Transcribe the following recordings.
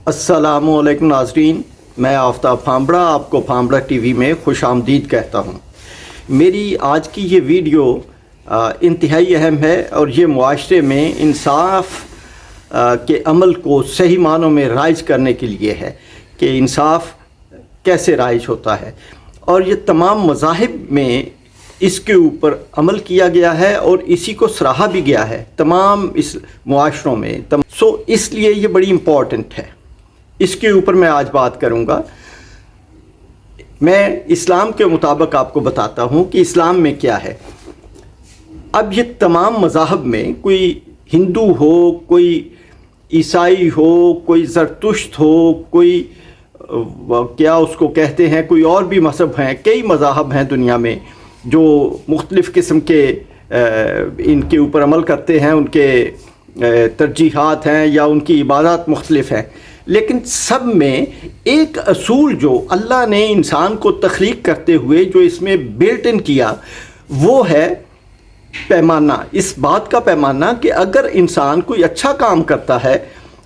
अस्सलामुअलैकुम नाज़रीन, मैं आफ़ताब फांबड़ा आपको फांबड़ा टीवी में खुश आमदीद कहता हूँ। मेरी आज की ये वीडियो इंतहाई अहम है और ये मुआशरे में इंसाफ के अमल को सही मानों में राइज करने के लिए है कि इंसाफ कैसे राइज होता है, और ये तमाम मज़ाहिब में इसके ऊपर अमल किया गया है और इसी को सराहा भी गया है तमाम इस मुआशरों में। इसलिए ये बड़ी इम्पॉर्टेंट है, इसके ऊपर मैं आज बात करूँगा। मैं इस्लाम के मुताबिक आपको बताता हूँ कि इस्लाम में क्या है। अब ये तमाम मज़ाहब में, कोई हिंदू हो, कोई ईसाई हो, कोई ज़रतुश्त हो, कोई क्या उसको कहते हैं, कोई और भी मज़हब हैं, कई मज़ाहब हैं दुनिया में जो मुख्तलिफ़ किस्म के इनके ऊपर अमल करते हैं, उनके तरजीहात हैं या उनकी इबादत मुख्तलिफ़ हैं, लेकिन सब में एक असूल जो अल्लाह ने इंसान को तख्लीक करते हुए जो इसमें बिल्ट इन किया वो है पैमाना। इस बात का पैमाना कि अगर इंसान कोई अच्छा काम करता है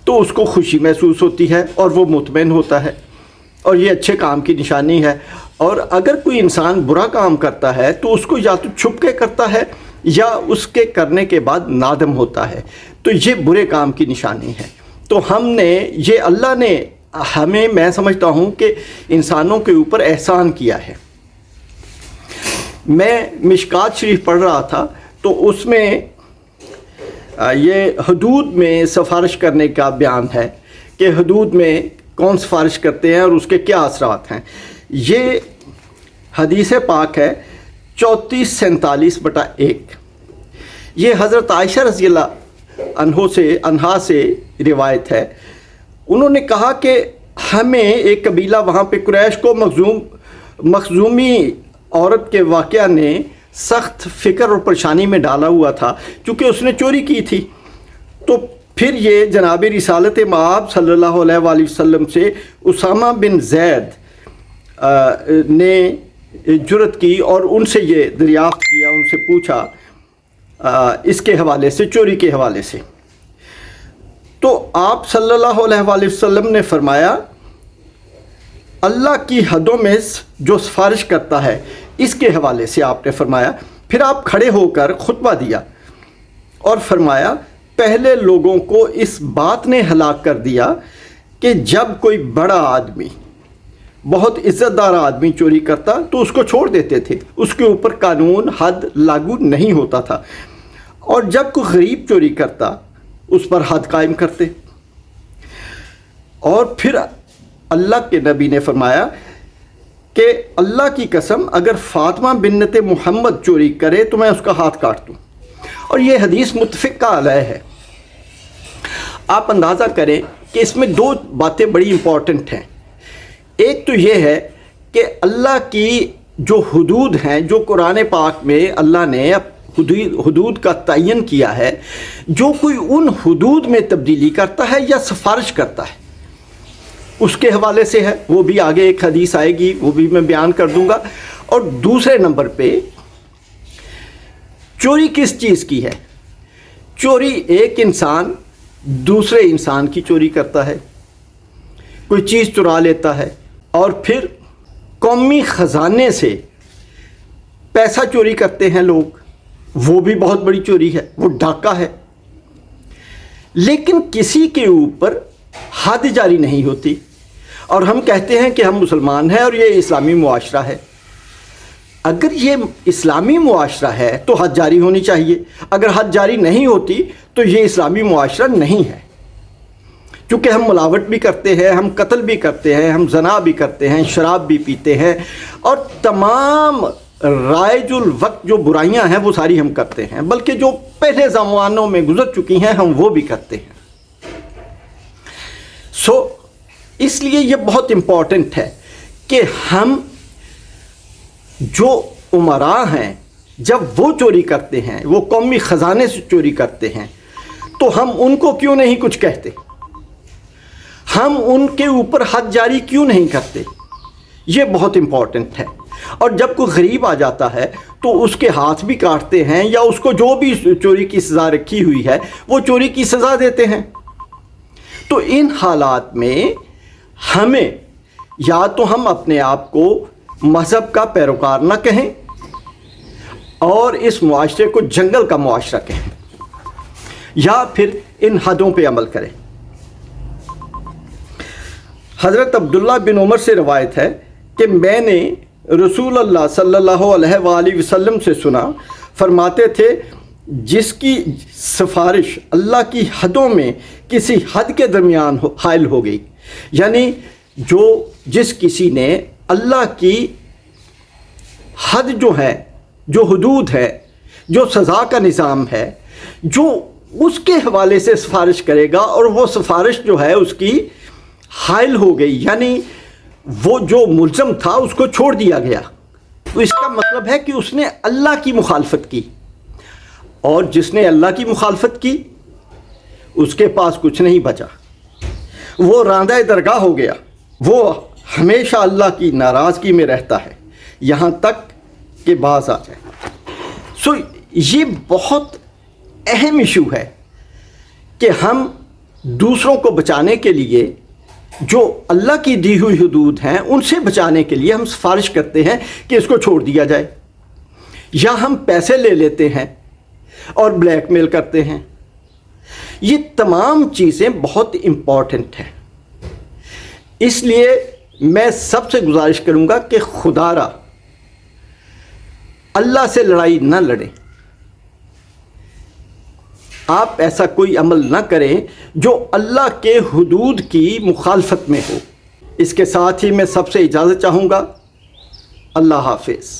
तो उसको खुशी महसूस होती है और वो मुतमईन होता है, और ये अच्छे काम की निशानी है। और अगर कोई इंसान बुरा काम करता है तो उसको या तो छुप के करता है या उसके करने के बाद नादम होता है, तो ये बुरे काम की निशानी है। तो हमने ये अल्लाह ने हमें, मैं समझता हूँ कि इंसानों के ऊपर एहसान किया है। मैं मिशकात शरीफ पढ़ रहा था तो उसमें ये हदूद में सिफारिश करने का बयान है कि हदूद में कौन सिफारिश करते हैं और उसके क्या असरात हैं। ये हदीस पाक है 3447/1। ये हज़रत आयशा रज़ी अल्लाह अन्हा से रिवायत है। उन्होंने कहा कि हमें एक कबीला वहाँ पे कुरैश को मखजूमी औरत के वाक़या ने सख्त फ़िक्र और परेशानी में डाला हुआ था क्योंकि उसने चोरी की थी। तो फिर ये जनाब रिसालत मआब सल्लल्लाहु अलैहि वसल्लम से उसामा बिन ज़ैद ने जुरत की और उनसे ये दरियाफ़्त किया, उनसे पूछा इसके हवाले से, चोरी के हवाले से। तो आप सल्लल्लाहु अलैहि वसल्लम ने फरमाया, अल्लाह की हदों में जो सिफारिश करता है, इसके हवाले से आपने फरमाया। फिर आप खड़े होकर खुतबा दिया और फरमाया, पहले लोगों को इस बात ने हलाक कर दिया कि जब कोई बड़ा आदमी, बहुत इज़्ज़तदार आदमी चोरी करता तो उसको छोड़ देते थे, उसके ऊपर कानून हद लागू नहीं होता था, और जब कोई गरीब चोरी करता उस पर हद कायम करते। और फिर अल्लाह के नबी ने फरमाया कि अल्लाह की कसम, अगर फ़ातिमा बिन्नत मोहम्मद चोरी करे तो मैं उसका हाथ काट दूँ। और ये हदीस मुत्तफ़िक़ अलैह है। आप अंदाज़ा करें कि इसमें दो बातें बड़ी इम्पॉर्टेंट हैं। एक तो ये है कि अल्लाह की जो हुदूद हैं, जो कुरान पाक में अल्लाह ने हुदूद का तयन किया है, जो कोई उन हुदूद में तब्दीली करता है या सिफारिश करता है उसके हवाले से है। वो भी आगे एक हदीस आएगी, वो भी मैं बयान कर दूंगा। और दूसरे नंबर पे चोरी किस चीज़ की है? चोरी एक इंसान दूसरे इंसान की चोरी करता है, कोई चीज़ चुरा लेता है, और फिर कौमी ख़जाने से पैसा चोरी करते हैं लोग, वो भी बहुत बड़ी चोरी है, वो डाका है। लेकिन किसी के ऊपर हद जारी नहीं होती, और हम कहते हैं कि हम मुसलमान हैं और ये इस्लामी मुआशरा है। अगर ये इस्लामी मुआशरा है तो हद जारी होनी चाहिए। अगर हद जारी नहीं होती तो ये इस्लामी मुआशरा नहीं है, क्योंकि हम मिलावट भी करते हैं, हम कत्ल भी करते हैं, हम जना भी करते हैं, शराब भी पीते हैं, और तमाम राइजुल वक्त जो बुराइयां हैं वो सारी हम करते हैं, बल्कि जो पहले ज़मानों में गुजर चुकी हैं हम वो भी करते हैं। इसलिए ये बहुत इम्पॉर्टेंट है कि हम जो उमरा हैं जब वो चोरी करते हैं, वो कौमी ख़जाने से चोरी करते हैं, तो हम उनको क्यों नहीं कुछ कहते, हम उनके ऊपर हद जारी क्यों नहीं करते? ये बहुत इम्पॉर्टेंट है। और जब कोई गरीब आ जाता है तो उसके हाथ भी काटते हैं, या उसको जो भी चोरी की सज़ा रखी हुई है वो चोरी की सज़ा देते हैं। تو ان حالات میں ہمیں یا تو ہم اپنے آپ کو مذہب کا پیروکار نہ کہیں اور اس معاشرے کو جنگل کا معاشرہ کہیں، یا پھر ان حدوں پہ عمل کریں۔ حضرت عبداللہ بن عمر سے روایت ہے کہ میں نے رسول اللہ صلی اللہ علیہ وآلہ وسلم سے سنا، فرماتے تھے جس کی سفارش اللہ کی حدوں میں کسی حد کے درمیان حائل ہو گئی، یعنی جس کسی نے اللہ کی حد جو ہے، جو حدود ہے، جو سزا کا نظام ہے، جو اس کے حوالے سے سفارش کرے گا اور وہ سفارش جو ہے اس کی حائل ہو گئی، یعنی وہ جو ملزم تھا اس کو چھوڑ دیا گیا، تو اس کا مطلب ہے کہ اس نے اللہ کی مخالفت کی، اور جس نے اللہ کی مخالفت کی اس کے پاس کچھ نہیں بچا، وہ راندہ درگاہ ہو گیا، وہ ہمیشہ اللہ کی ناراضگی میں رہتا ہے یہاں تک کہ باز آ جائے۔ سو یہ بہت اہم ایشو ہے کہ ہم دوسروں کو بچانے کے لیے جو اللہ کی دی ہوئی حدود ہیں ان سے بچانے کے لیے ہم سفارش کرتے ہیں کہ اس کو چھوڑ دیا جائے، یا ہم پیسے لے لیتے ہیں اور بلیک میل کرتے ہیں۔ یہ تمام چیزیں بہت امپورٹنٹ ہیں، اس لیے میں سب سے گزارش کروں گا کہ خدا را اللہ سے لڑائی نہ لڑیں، آپ ایسا کوئی عمل نہ کریں جو اللہ کے حدود کی مخالفت میں ہو۔ اس کے ساتھ ہی میں سب سے اجازت چاہوں گا۔ اللہ حافظ۔